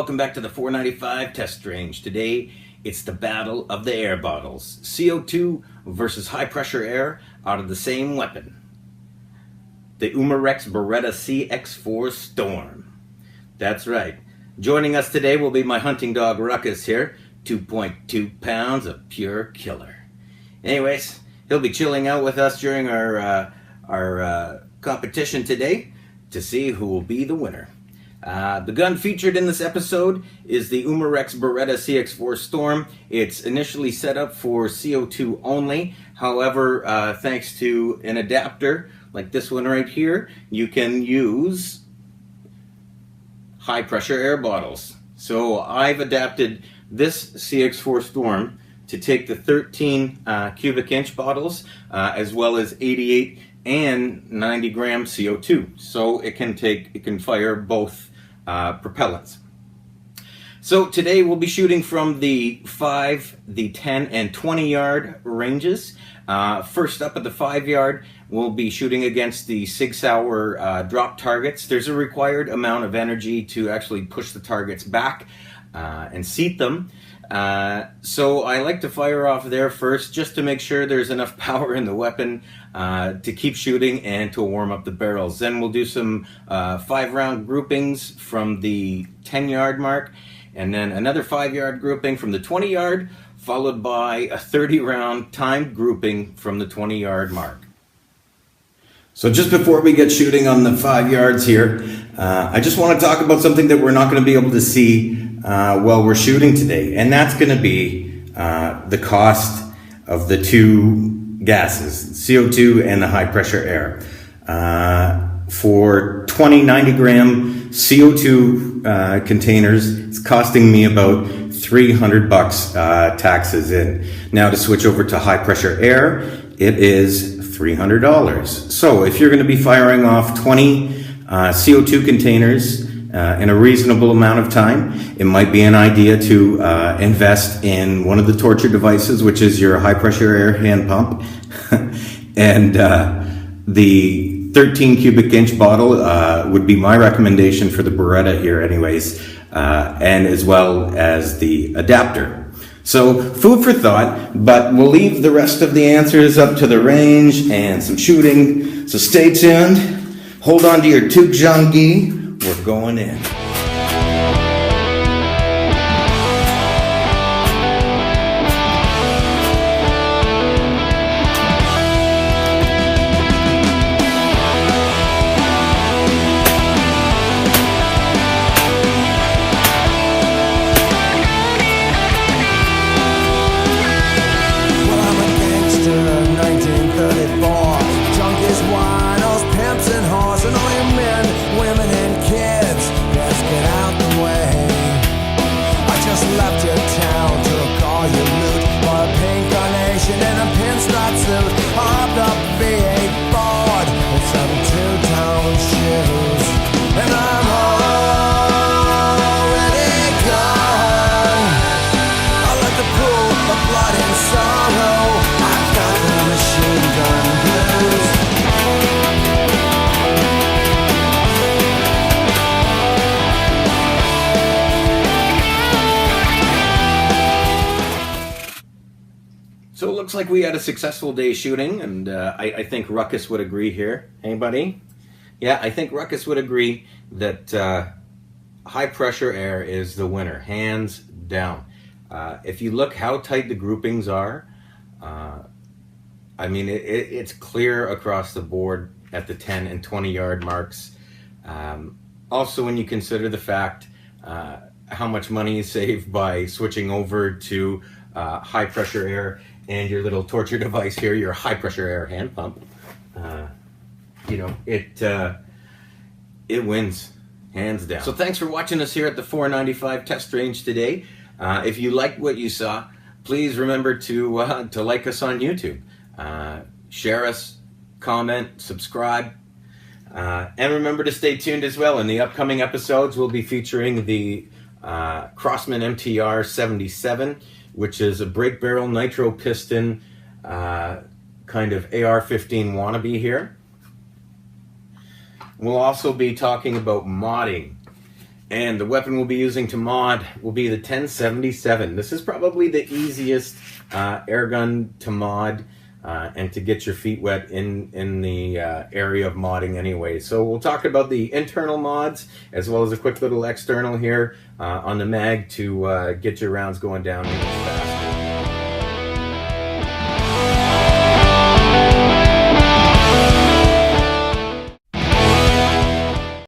welcome back to the 495 test range. Today, it's the battle of the air bottles. CO2 versus high pressure air out of the same weapon. The Umarex Beretta CX4 Storm. That's right. Joining us today will be my hunting dog Ruckus here. 2.2 pounds of pure killer. Anyways, he'll be chilling out with us during our competition today to see who will be the winner. The gun featured in this episode is the Umarex Beretta CX4 Storm. It's initially set up for CO2 only. However, thanks to an adapter like this one right here, you can use high pressure air bottles. So I've adapted this CX4 Storm to take the 13 cubic inch bottles as well as 88 and 90 gram CO2. So it can fire both propellants. So today we'll be shooting from the 5, the 10, and 20 yard ranges. First up at the 5 yard, we'll be shooting against the 6 Sauer drop targets. There's a required amount of energy to actually push the targets back and seat them. So I like to fire off there first just to make sure there's enough power in the weapon to keep shooting and to warm up the barrels. Then we'll do some 5-round groupings from the 10 yard mark, and then another 5 yard grouping from the 20 yard, followed by a 30-round timed grouping from the 20 yard mark. So just before we get shooting on the 5 yards here, I just want to talk about something that we're not going to be able to see while we're shooting today, and that's going to be the cost of the two gases, CO2 and the high pressure air. For 20 90 gram CO2 containers, it's costing me about $300 taxes in. Now to switch over to high pressure air, it is $300. So if you're going to be firing off 20 CO2 containers in a reasonable amount of time, it might be an idea to invest in one of the torture devices, which is your high pressure air hand pump. And the 13 cubic inch bottle would be my recommendation for the Beretta here anyways, and as well as the adapter. So food for thought, but we'll leave the rest of the answers up to the range and some shooting. So stay tuned. Hold on to your toque Jean-Guy. We're going in. So it looks like we had a successful day shooting, and I think Ruckus would agree here. Anybody? Yeah, I think Ruckus would agree that high pressure air is the winner, hands down. If you look how tight the groupings are, I mean, it's clear across the board at the 10 and 20 yard marks. Also, when you consider the fact how much money is saved by switching over to high pressure air and your little torture device here, your high pressure air hand pump, you know, it wins hands down. So thanks for watching us here at the 495 test range today. If you liked what you saw, please remember to like us on YouTube, share us, comment, subscribe, and remember to stay tuned as well. In the upcoming episodes, we'll be featuring the Crossman MTR 77, which is a brake barrel nitro piston kind of AR-15 wannabe here. We'll also be talking about modding And the weapon we'll be using to mod will be the 1077. This is probably the easiest air gun to mod and to get your feet wet in the area of modding anyway. So we'll talk about the internal mods as well as a quick little external here on the mag to get your rounds going down even faster.